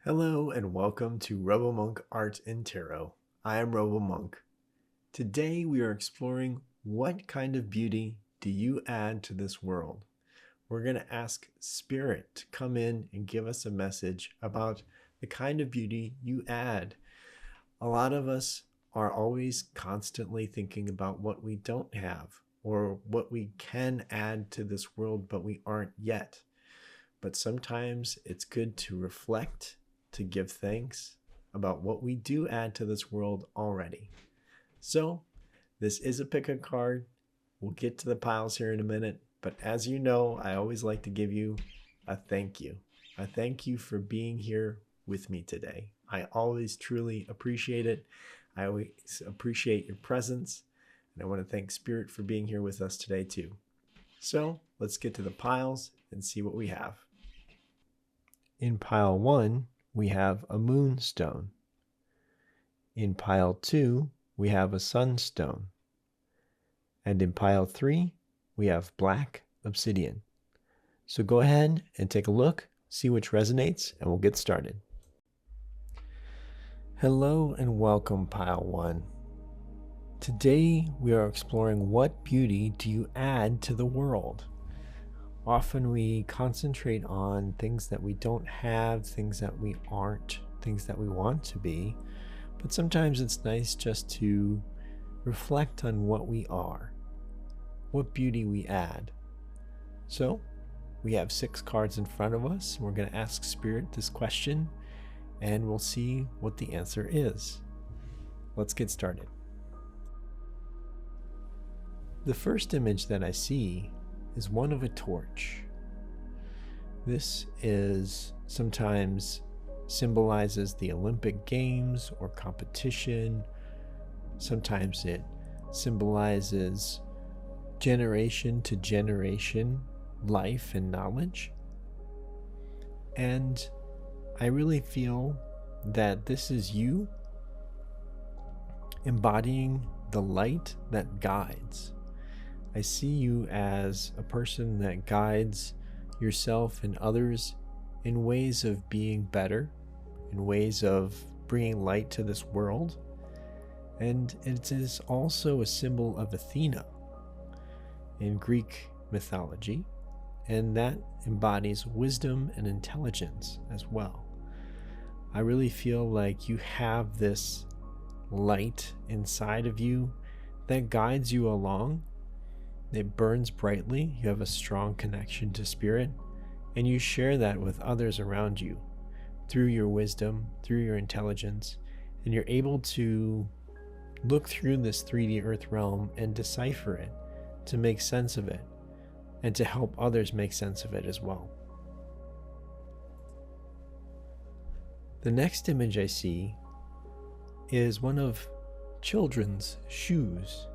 Hello and welcome to RoboMonk Art and Tarot. I am RoboMonk. Today we are exploring what kind of beauty do you add to this world? We're going to ask Spirit to come in and give us a message about the kind of beauty you add. A lot of us are always constantly thinking about what we don't have or what we can add to this world but we aren't yet. But sometimes it's good to reflect, to give thanks about what we do add to this world already. So this is a pick a card. We'll get to the piles here in a minute, but as you know, I always like to give you a thank you. A thank you for being here with me today. I always truly appreciate it. I always appreciate your presence, and I want to thank Spirit for being here with us today too. So let's get to the piles and see what we have. In pile 1, we have a moonstone. In pile 2, we have a sunstone. And in pile 3, we have black obsidian. So go ahead and take a look, see which resonates, and we'll get started. Hello and welcome, pile 1. Today we are exploring what beauty do you add to the world? Often we concentrate on things that we don't have, things that we aren't, things that we want to be, but sometimes it's nice just to reflect on what we are, what beauty we add. So we have 6 cards in front of us. We're going to ask Spirit this question, and we'll see what the answer is. Let's get started. The first image that I see is one of a torch. This is sometimes symbolizes the Olympic Games or competition. Sometimes it symbolizes generation to generation life and knowledge. And I really feel that this is you embodying the light that guides. I see you as a person that guides yourself and others in ways of being better, in ways of bringing light to this world. And it is also a symbol of Athena in Greek mythology, and that embodies wisdom and intelligence as well. I really feel like you have this light inside of you that guides you along. It burns brightly, you have a strong connection to Spirit, and you share that with others around you through your wisdom, through your intelligence, and you're able to look through this 3D Earth realm and decipher it, to make sense of it, and to help others make sense of it as well. The next image I see is one of children's shoes.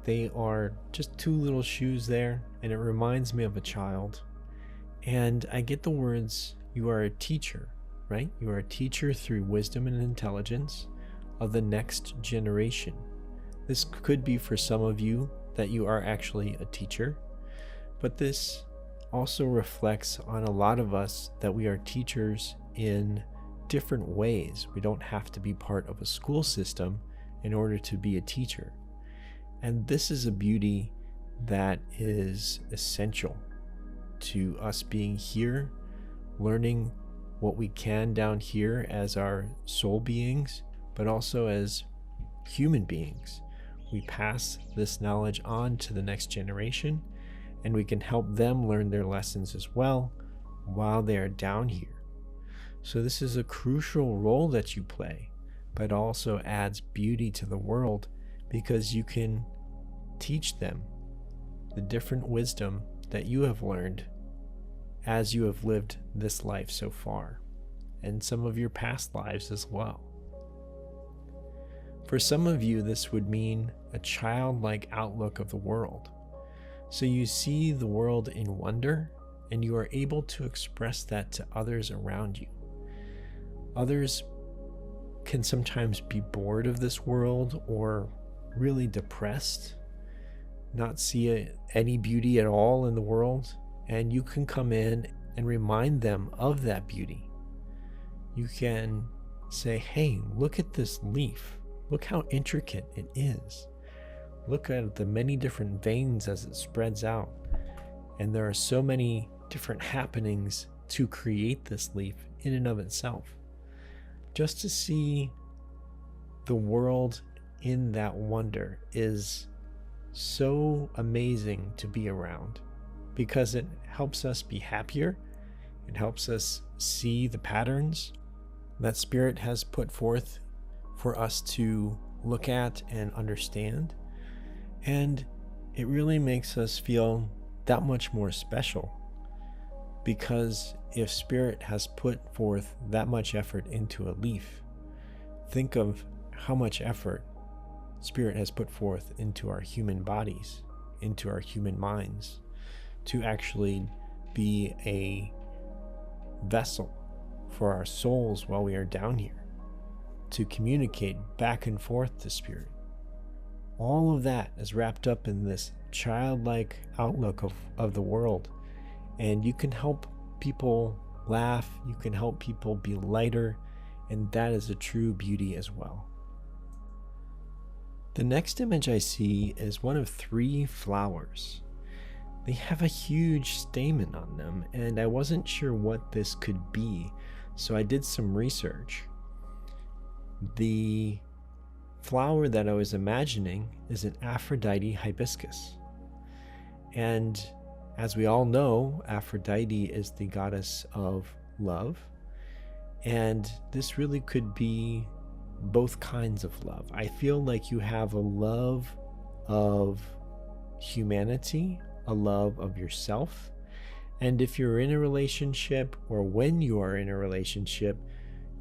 They are just 2 little shoes there, and it reminds me of a child. And I get the words, you are a teacher, right? You are a teacher through wisdom and intelligence of the next generation. This could be for some of you that you are actually a teacher, but this also reflects on a lot of us that we are teachers in different ways. We don't have to be part of a school system in order to be a teacher. And this is a beauty that is essential to us being here, learning what we can down here as our soul beings, but also as human beings. We pass this knowledge on to the next generation, and we can help them learn their lessons as well while they are down here. So this is a crucial role that you play, but also adds beauty to the world, because you can teach them the different wisdom that you have learned as you have lived this life so far, and some of your past lives as well. For some of you, this would mean a childlike outlook of the world. So you see the world in wonder, and you are able to express that to others around you. Others can sometimes be bored of this world or really depressed, not see any beauty at all in the world, and you can come in and remind them of that beauty You can say, hey, look at this leaf. Look how intricate it is. Look at the many different veins as it spreads out. And there are so many different happenings to create this leaf in and of itself. Just to see the world in that wonder is so amazing to be around, because it helps us be happier. It helps us see the patterns that Spirit has put forth for us to look at and understand. And it really makes us feel that much more special, because if Spirit has put forth that much effort into a leaf, think of how much effort Spirit has put forth into our human bodies, into our human minds, to actually be a vessel for our souls while we are down here, to communicate back and forth to Spirit. All of that is wrapped up in this childlike outlook of the world. And you can help people laugh, you can help people be lighter, and that is a true beauty as well. The next image I see is one of 3 flowers. They have a huge stamen on them, and I wasn't sure what this could be, so I did some research. The flower that I was imagining is an Aphrodite hibiscus. And as we all know, Aphrodite is the goddess of love, and this really could be both kinds of love. I feel like you have a love of humanity, a love of yourself, and if you're in a relationship, or when you are in a relationship,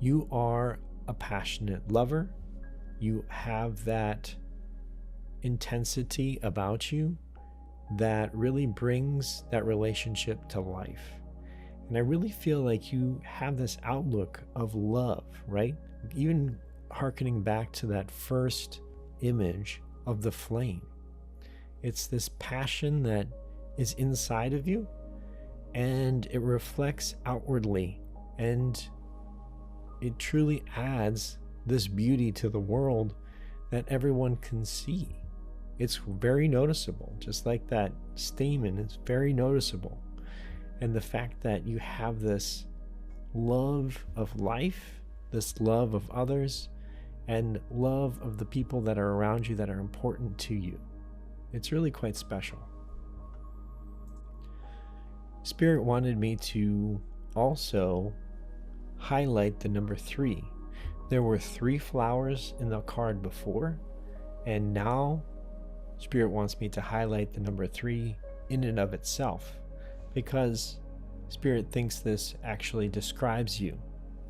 you are a passionate lover. You have that intensity about you that really brings that relationship to life. And I really feel like you have this outlook of love, right? Even hearkening back to that first image of the flame. It's this passion that is inside of you, and it reflects outwardly, and it truly adds this beauty to the world that everyone can see. It's very noticeable, just like that stamen is very noticeable. And the fact that you have this love of life, this love of others, and love of the people that are around you that are important to you. It's really quite special. Spirit wanted me to also highlight the number 3. There were 3 flowers in the card before, and now Spirit wants me to highlight the number 3 in and of itself, because Spirit thinks this actually describes you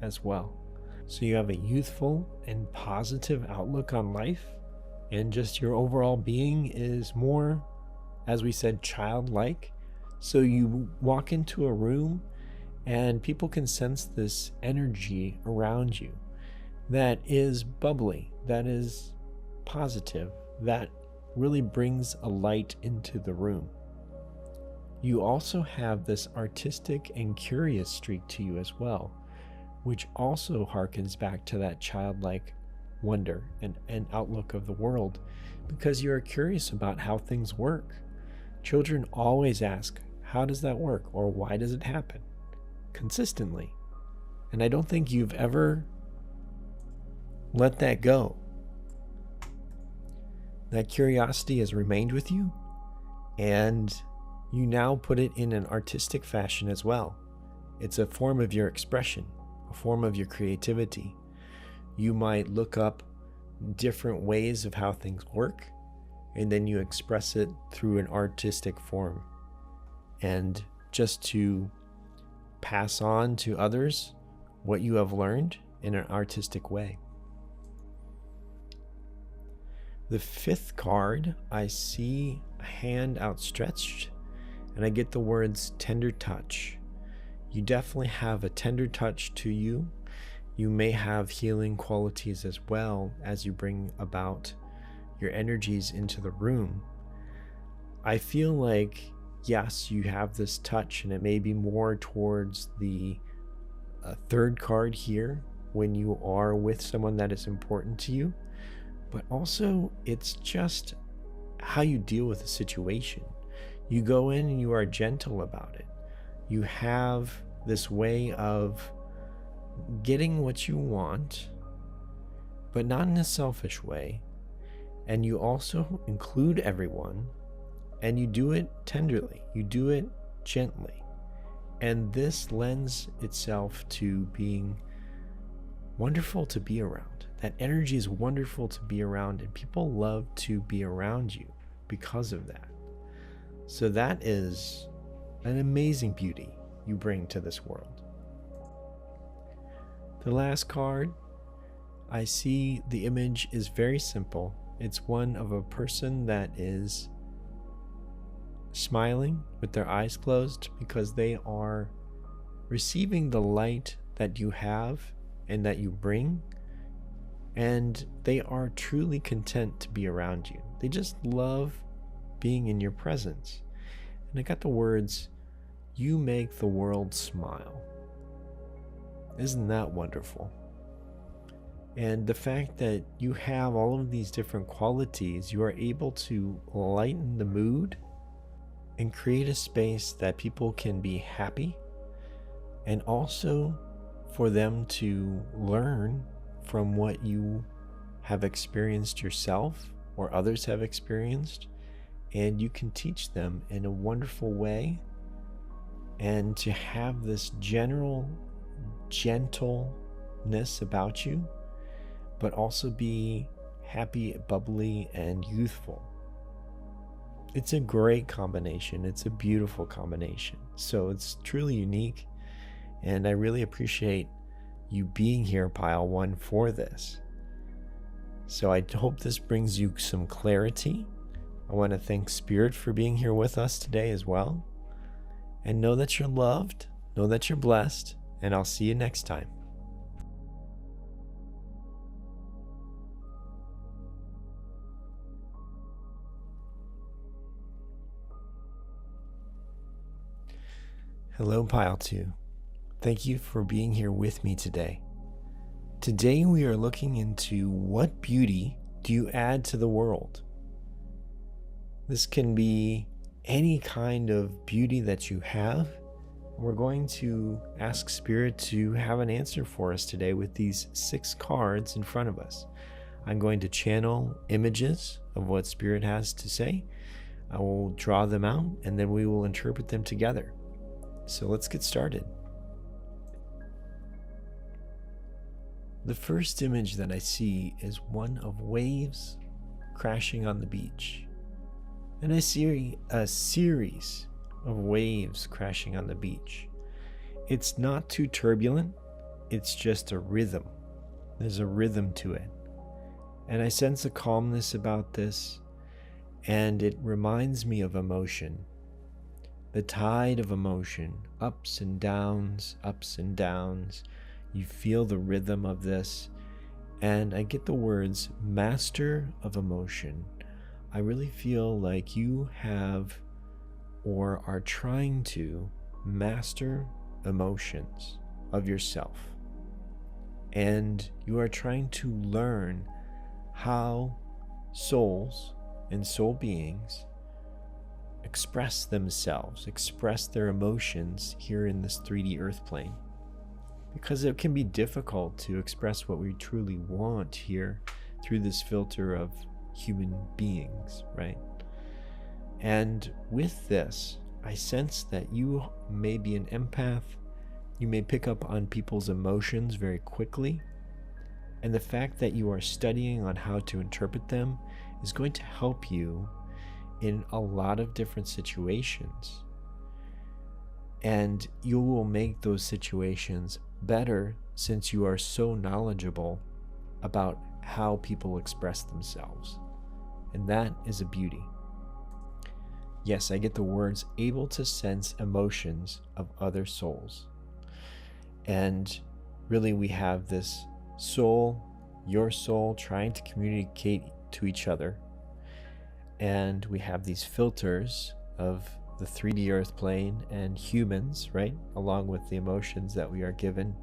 as well. So you have a youthful and positive outlook on life, and just your overall being is more, as we said, childlike. So you walk into a room and people can sense this energy around you that is bubbly, that is positive, that really brings a light into the room. You also have this artistic and curious streak to you as well, which also harkens back to that childlike wonder and outlook of the world, because you're curious about how things work. Children always ask, how does that work? Or why does it happen? Consistently. And I don't think you've ever let that go. That curiosity has remained with you, and you now put it in an artistic fashion as well. It's a form of your expression, a form of your creativity. You might look up different ways of how things work, and then you express it through an artistic form. And just to pass on to others what you have learned in an artistic way. The 5th card, I see a hand outstretched, and I get the words tender touch. You definitely have a tender touch to you. You may have healing qualities as well as you bring about your energies into the room. I feel like, yes, you have this touch, and it may be more towards the a third card here when you are with someone that is important to you, but also it's just how you deal with the situation. You go in and you are gentle about it. You have this way of getting what you want, but not in a selfish way. And you also include everyone, and you do it tenderly. You do it gently. And this lends itself to being wonderful to be around. That energy is wonderful to be around, and people love to be around you because of that. So that is an amazing beauty you bring to this world. The last card, I see the image is very simple. It's one of a person that is smiling with their eyes closed because they are receiving the light that you have and that you bring, and they are truly content to be around you. They just love being in your presence. And I got the words, "You make the world smile." Isn't that wonderful? And the fact that you have all of these different qualities, you are able to lighten the mood and create a space that people can be happy, and also for them to learn from what you have experienced yourself or others have experienced, and you can teach them in a wonderful way, and to have this general gentleness about you, but also be happy, bubbly, and youthful. It's a great combination. It's a beautiful combination. So it's truly unique, and I really appreciate you being here, Pile 1, for this. So I hope this brings you some clarity. I want to thank Spirit for being here with us today as well. And know that you're loved, know that you're blessed, and I'll see you next time. Hello, Pile 2. Thank you for being here with me today. Today we are looking into what beauty do you add to the world? This can be any kind of beauty that you have. We're going to ask Spirit to have an answer for us today with these 6 cards in front of us. I'm going to channel images of what Spirit has to say. I will draw them out, and then we will interpret them together. So let's get started. The first image that I see is one of waves crashing on the beach. And I see a series of waves crashing on the beach. It's not too turbulent, it's just a rhythm. There's a rhythm to it. And I sense a calmness about this, and it reminds me of emotion. The tide of emotion, ups and downs, ups and downs. You feel the rhythm of this, and I get the words master of emotion. I really feel like you have or are trying to master emotions of yourself, and you are trying to learn how souls and soul beings express themselves, express their emotions here in this 3D earth plane. Because it can be difficult to express what we truly want here through this filter of human beings, right? And with this, I sense that you may be an empath. You may pick up on people's emotions very quickly. And the fact that you are studying on how to interpret them is going to help you in a lot of different situations. And you will make those situations better since you are so knowledgeable about how people express themselves. And that is a beauty. Yes, I get the words able to sense emotions of other souls. And really we have this soul, your soul, trying to communicate to each other. And we have these filters of the 3D earth plane and humans, right? Along with the emotions that we are given.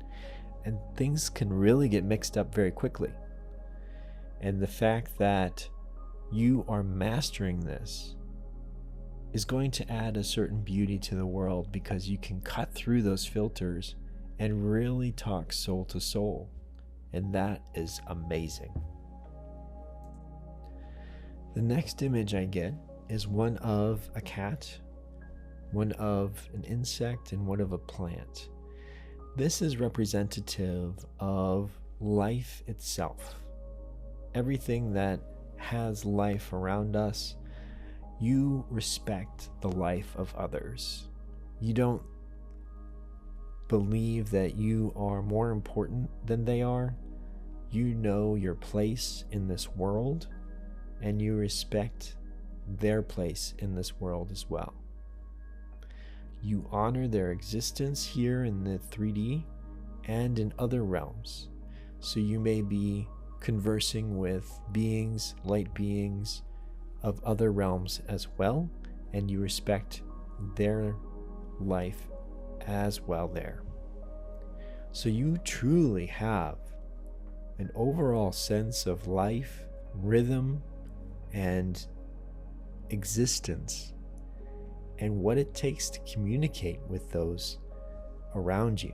and things can really get mixed up very quickly. And the fact that you are mastering this is going to add a certain beauty to the world, because you can cut through those filters and really talk soul to soul. And that is amazing. The next image I get is one of a cat, one of an insect, and one of a plant. This is representative of life itself. Everything that has life around us, you respect the life of others. You don't believe that you are more important than they are. You know your place in this world, and you respect their place in this world as well. You honor their existence here in the 3D and in other realms. So you may be conversing with beings, light beings of other realms as well, and you respect their life as well there. So you truly have an overall sense of life, rhythm, and existence, and what it takes to communicate with those around you.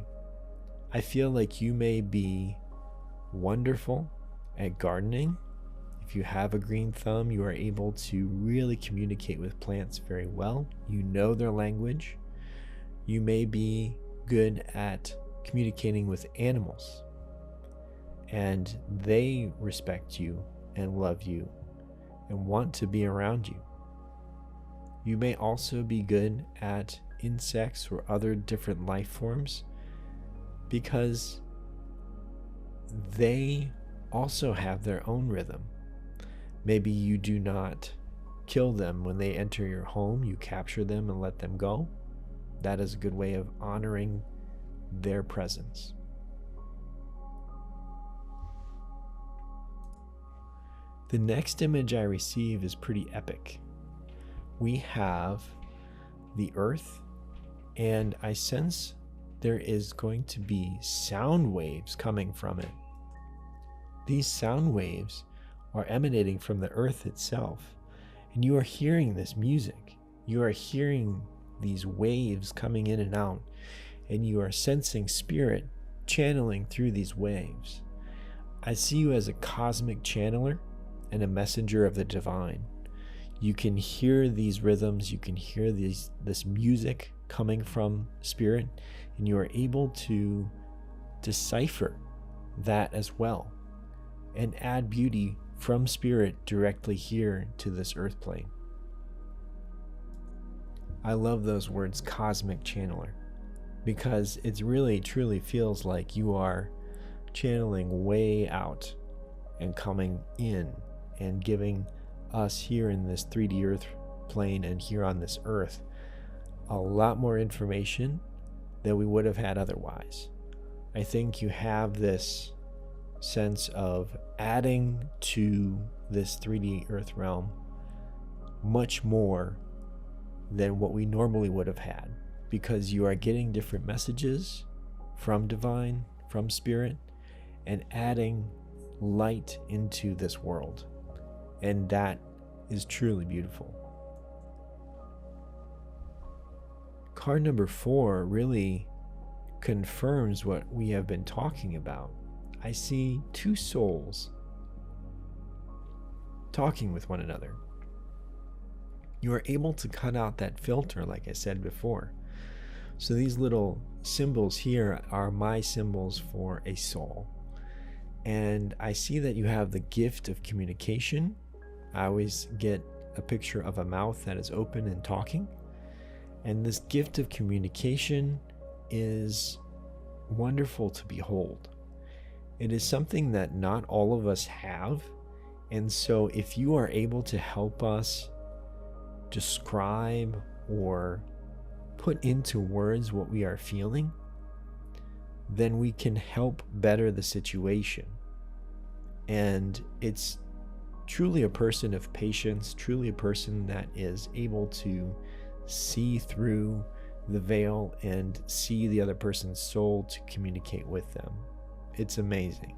I feel like you may be wonderful at gardening. If you have a green thumb, you are able to really communicate with plants very well. You know their language. You may be good at communicating with animals, and they respect you and love you and want to be around you. You may also be good at insects or other different life forms, because they also have their own rhythm. Maybe you do not kill them when they enter your home. You capture them and let them go. That is a good way of honoring their presence. The next image I receive is pretty epic. We have the earth, and I sense there is going to be sound waves coming from it. These sound waves are emanating from the earth itself, and you are hearing this music. You are hearing these waves coming in and out, and you are sensing spirit channeling through these waves. I see you as a cosmic channeler and a messenger of the divine. You can hear these rhythms, you can hear this music coming from spirit, and you are able to decipher that as well and add beauty from spirit directly here to this earth plane. I love those words, cosmic channeler, because it really truly feels like you are channeling way out and coming in and giving us here in this 3D earth plane and here on this earth a lot more information than we would have had otherwise. I think you have this sense of adding to this 3D earth realm much more than what we normally would have had, because you are getting different messages from divine, from spirit, and adding light into this world. And that is truly beautiful. Card number 4 really confirms what we have been talking about. I see two souls talking with one another. You are able to cut out that filter, like I said before. So these little symbols here are my symbols for a soul. And I see that you have the gift of communication. I always get a picture of a mouth that is open and talking. And this gift of communication is wonderful to behold. It is something that not all of us have. And so if you are able to help us describe or put into words what we are feeling, then we can help better the situation. And it's truly a person of patience, truly a person that is able to see through the veil and see the other person's soul to communicate with them. It's amazing.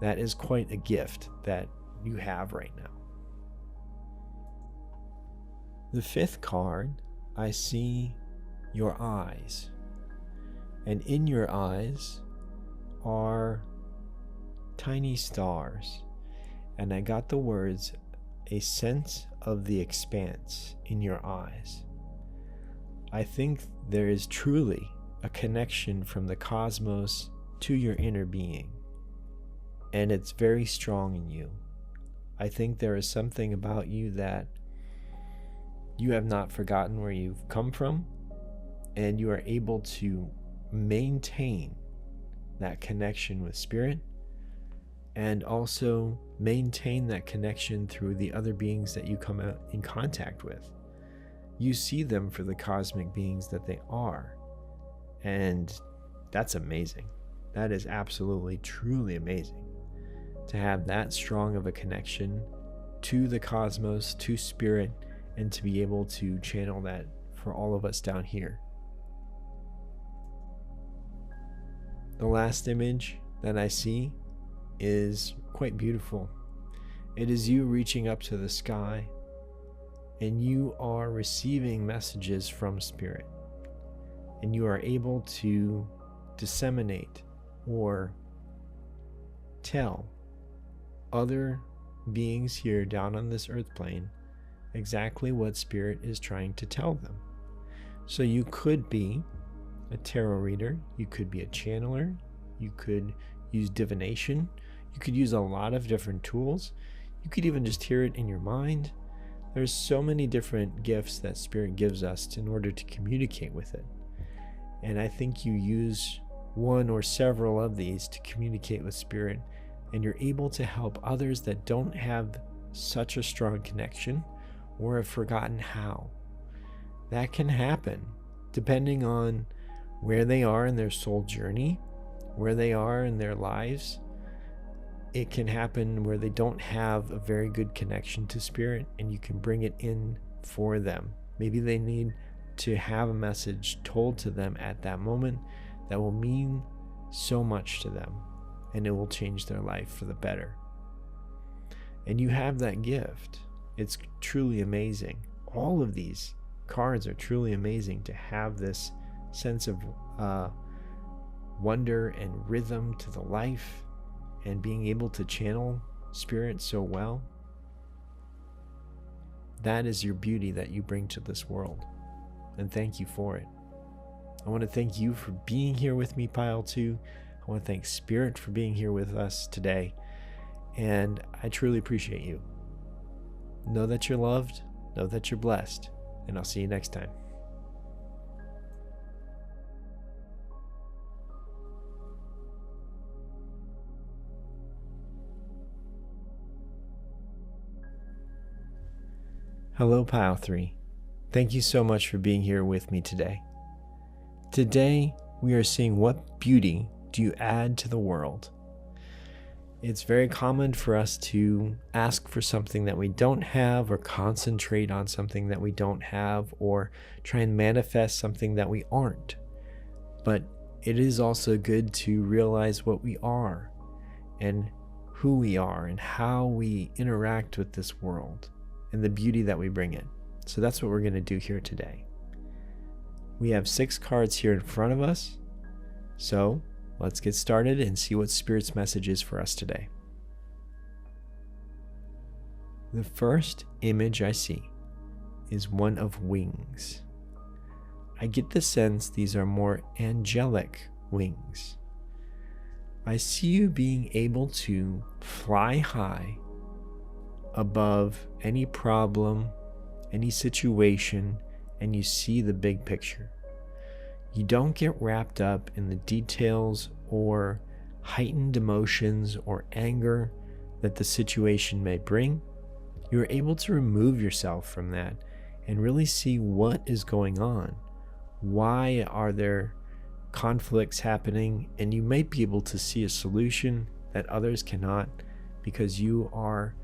That is quite a gift that you have right now. The fifth card, I see your eyes. And in your eyes are tiny stars. And I got the words, a sense of the expanse in your eyes. I think there is truly a connection from the cosmos to your inner being. And it's very strong in you. I think there is something about you that you have not forgotten where you've come from, and you are able to maintain that connection with spirit, and also maintain that connection through the other beings that you come in contact with. You see them for the cosmic beings that they are, and that's amazing. That is absolutely, truly amazing to have that strong of a connection to the cosmos, to spirit, and to be able to channel that for all of us down here. The last image that I see is quite beautiful. It is you reaching up to the sky, and you are receiving messages from spirit, and you are able to disseminate or tell other beings here down on this earth plane exactly what spirit is trying to tell them. So you could be a tarot reader, you could be a channeler, you could use divination, you could use a lot of different tools, you could even just hear it in your mind. There's so many different gifts that spirit gives us in order to communicate with it. And I think you use one or several of these to communicate with spirit, and you're able to help others that don't have such a strong connection or have forgotten how. That can happen depending on where they are in their soul journey, where they are in their lives. It can happen where they don't have a very good connection to spirit, and you can bring it in for them. Maybe they need to have a message told to them at that moment that will mean so much to them, and it will change their life for the better. And you have that gift. It's truly amazing. All of these cards are truly amazing to have this sense of wonder and rhythm to the life, and being able to channel spirit so well. That is your beauty that you bring to this world, and thank you for it. I want to thank you for being here with me, Pile 2. I want to thank Spirit for being here with us today, and I truly appreciate you. Know that you're loved, know that you're blessed, and I'll see you next time. Hello, Pile 3. Thank you so much for being here with me today. Today, we are seeing what beauty do you add to the world. It's very common for us to ask for something that we don't have, or concentrate on something that we don't have, or try and manifest something that we aren't. But it is also good to realize what we are, and who we are, and how we interact with this world, and the beauty that we bring in. So that's what we're going to do here today. We have 6 cards here in front of us, so let's get started and see what Spirit's message is for us today. The first image I see is one of wings. I get the sense these are more angelic wings. I see you being able to fly high above any problem, any situation, and you see the big picture. You don't get wrapped up in the details or heightened emotions or anger that the situation may bring. You're able to remove yourself from that and really see what is going on. Why are there conflicts happening? And you might be able to see a solution that others cannot, because you are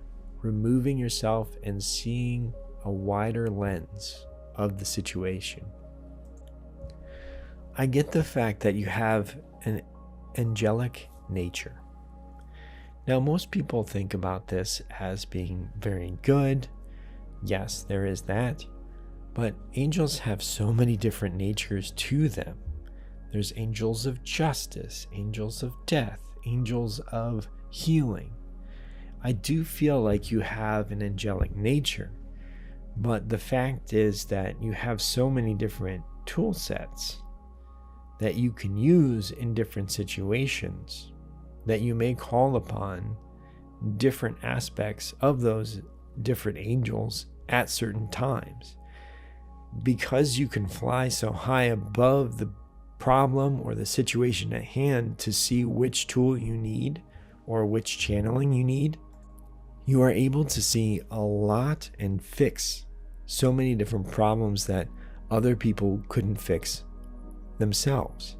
removing yourself and seeing a wider lens of the situation. I get the fact that you have an angelic nature. Now, most people think about this as being very good. Yes, there is that. But angels have so many different natures to them. There's angels of justice, angels of death, angels of healing. I do feel like you have an angelic nature, but the fact is that you have so many different tool sets that you can use in different situations, that you may call upon different aspects of those different angels at certain times. Because you can fly so high above the problem or the situation at hand to see which tool you need or which channeling you need, you are able to see a lot and fix so many different problems that other people couldn't fix themselves.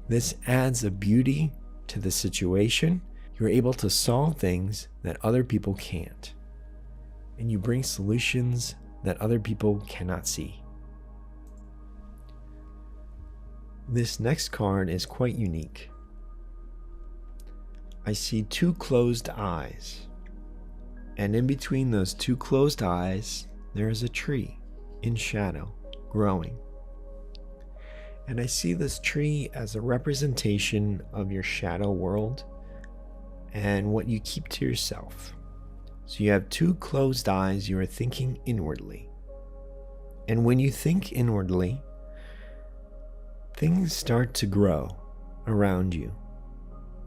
This adds a beauty to the situation. You're able to solve things that other people can't, and you bring solutions that other people cannot see. This next card is quite unique. I see two closed eyes, and in between those two closed eyes, there is a tree in shadow growing. And I see this tree as a representation of your shadow world and what you keep to yourself. So you have two closed eyes, you are thinking inwardly. And when you think inwardly, things start to grow around you.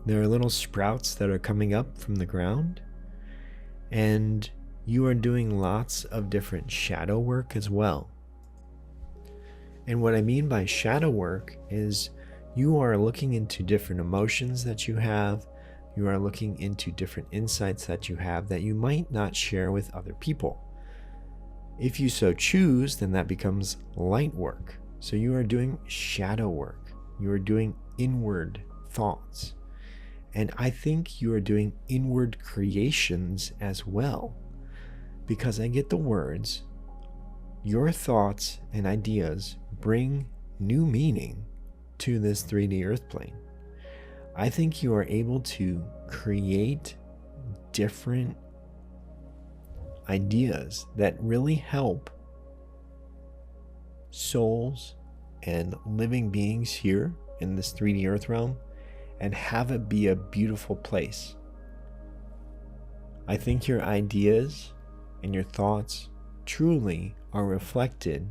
There are little sprouts that are coming up from the ground, and you are doing lots of different shadow work as well. And what I mean by shadow work is you are looking into different emotions that you have. You are looking into different insights that you have that you might not share with other people. If you so choose, then that becomes light work. So you are doing shadow work. You are doing inward thoughts. And I think you are doing inward creations as well, because I get the words, your thoughts and ideas bring new meaning to this 3D earth plane. I think you are able to create different ideas that really help souls and living beings here in this 3D earth realm and have it be a beautiful place. I think your ideas and your thoughts truly are reflected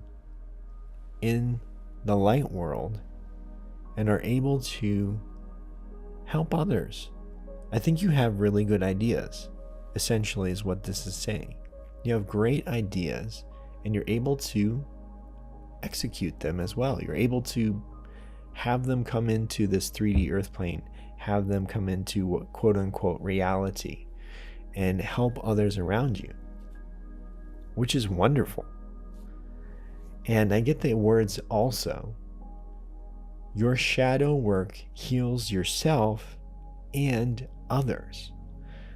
in the light world and are able to help others. I think you have really good ideas, essentially, is what this is saying. You have great ideas and you're able to execute them as well. You're able to have them come into this 3D earth plane, have them come into quote unquote reality and help others around you, which is wonderful. And I get the words also, your shadow work heals yourself and others.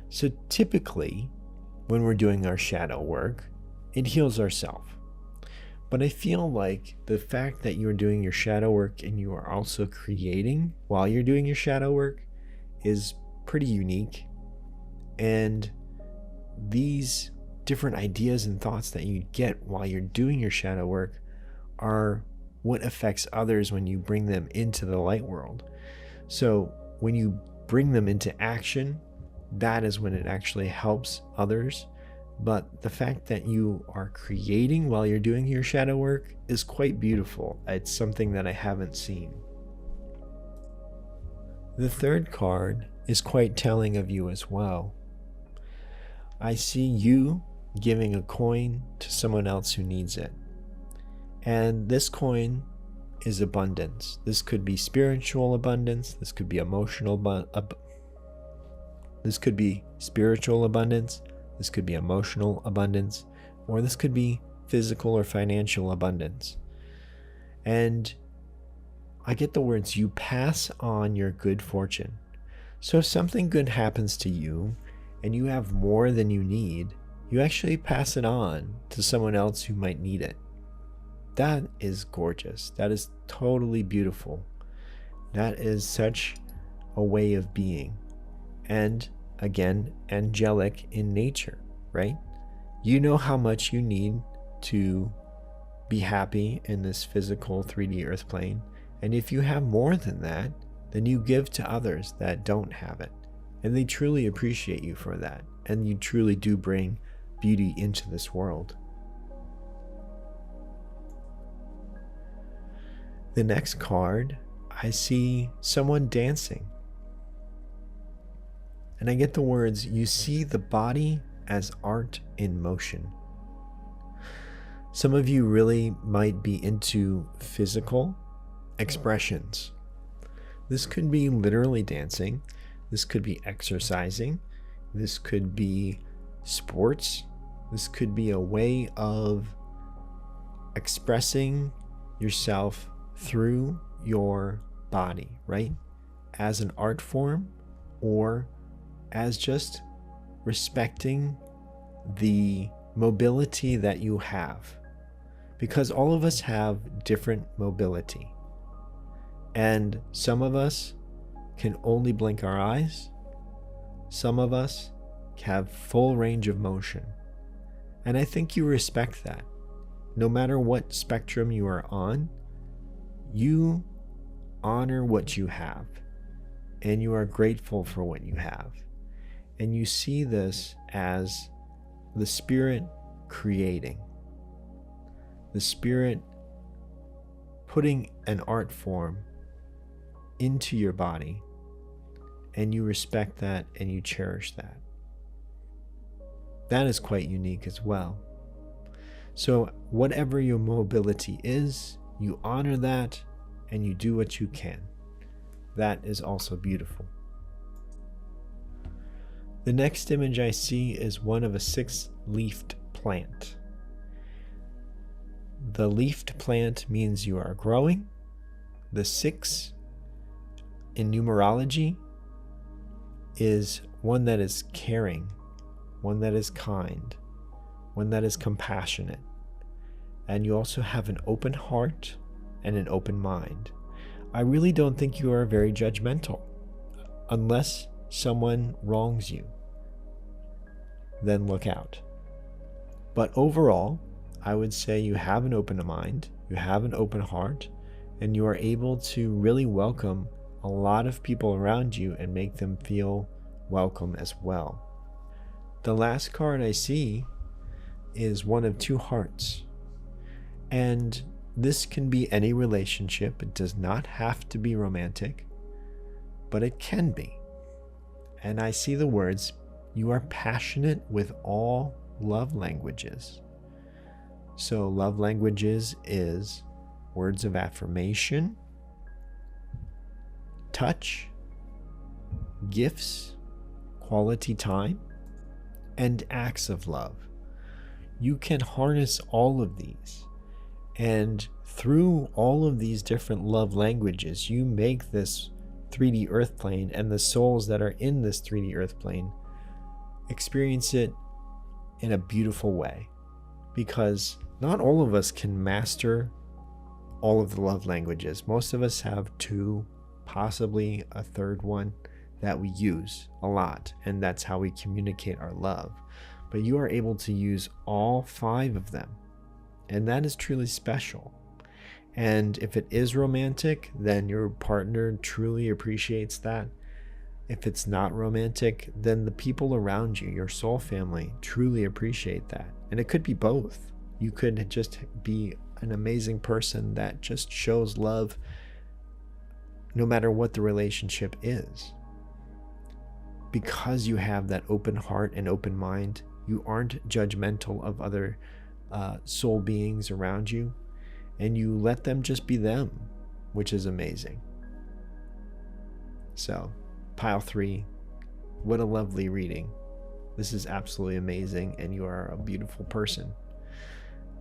So typically, when we're doing our shadow work, it heals ourselves. But I feel like the fact that you're doing your shadow work and you are also creating while you're doing your shadow work is pretty unique. And these different ideas and thoughts that you get while you're doing your shadow work are what affects others when you bring them into the light world. So when you bring them into action, that is when it actually helps others. But the fact that you are creating while you're doing your shadow work is quite beautiful. It's something that I haven't seen. The third card is quite telling of you as well. I see you giving a coin to someone else who needs it. And this coin is abundance. This could be spiritual abundance. This could be emotional this could be spiritual abundance. This could be emotional abundance, or this could be physical or financial abundance. And I get the words, you pass on your good fortune. So if something good happens to you and you have more than you need, you actually pass it on to someone else who might need it. That is gorgeous. That is totally beautiful. That is such a way of being, and again, angelic in nature, right? You know how much you need to be happy in this physical 3D earth plane. And if you have more than that, then you give to others that don't have it. And they truly appreciate you for that. And you truly do bring beauty into this world. The next card, I see someone dancing. And I get the words, you see the body as art in motion. Some of you really might be into physical expressions. This could be literally dancing. This could be exercising. This could be sports. This could be a way of expressing yourself through your body, right? As an art form, or as just respecting the mobility that you have. Because all of us have different mobility. And some of us can only blink our eyes. Some of us have full range of motion. And I think you respect that. No matter what spectrum you are on, you honor what you have. And you are grateful for what you have. And you see this as the Spirit creating. The Spirit putting an art form into your body, and you respect that and you cherish that. That is quite unique as well. So whatever your mobility is, you honor that and you do what you can. That is also beautiful. The next image I see is one of a 6-leafed plant. The leafed plant means you are growing. The 6 in numerology is one that is caring, one that is kind, one that is compassionate. And you also have an open heart and an open mind. I really don't think you are very judgmental. Unless someone wrongs you, then look out. But overall, I would say you have an open mind, you have an open heart, and you are able to really welcome a lot of people around you and make them feel welcome as well. The last card I see is one of 2 hearts. And this can be any relationship. It does not have to be romantic, but it can be. And I see the words, you are passionate with all love languages. So love languages is words of affirmation, touch, gifts, quality time, and acts of love. You can harness all of these. And through all of these different love languages, you make this 3D earth plane and the souls that are in this 3D earth plane experience it in a beautiful way. Because not all of us can master all of the love languages. Most of us have 2, possibly a 3rd one that we use a lot, and that's how we communicate our love. But you are able to use all 5 of them, and that is truly special. And if it is romantic, then your partner truly appreciates that. If it's not romantic, then the people around you, your soul family, truly appreciate that. And it could be both. You could just be an amazing person that just shows love no matter what the relationship is. Because you have that open heart and open mind, you aren't judgmental of other soul beings around you, and you let them just be them, which is amazing. So, pile 3, what a lovely reading. This is absolutely amazing, and you are a beautiful person.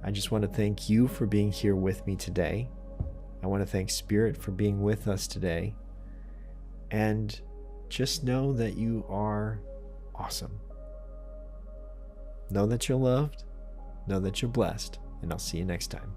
I just want to thank you for being here with me today. I want to thank Spirit for being with us today. And just know that you are awesome. Know that you're loved, know that you're blessed, and I'll see you next time.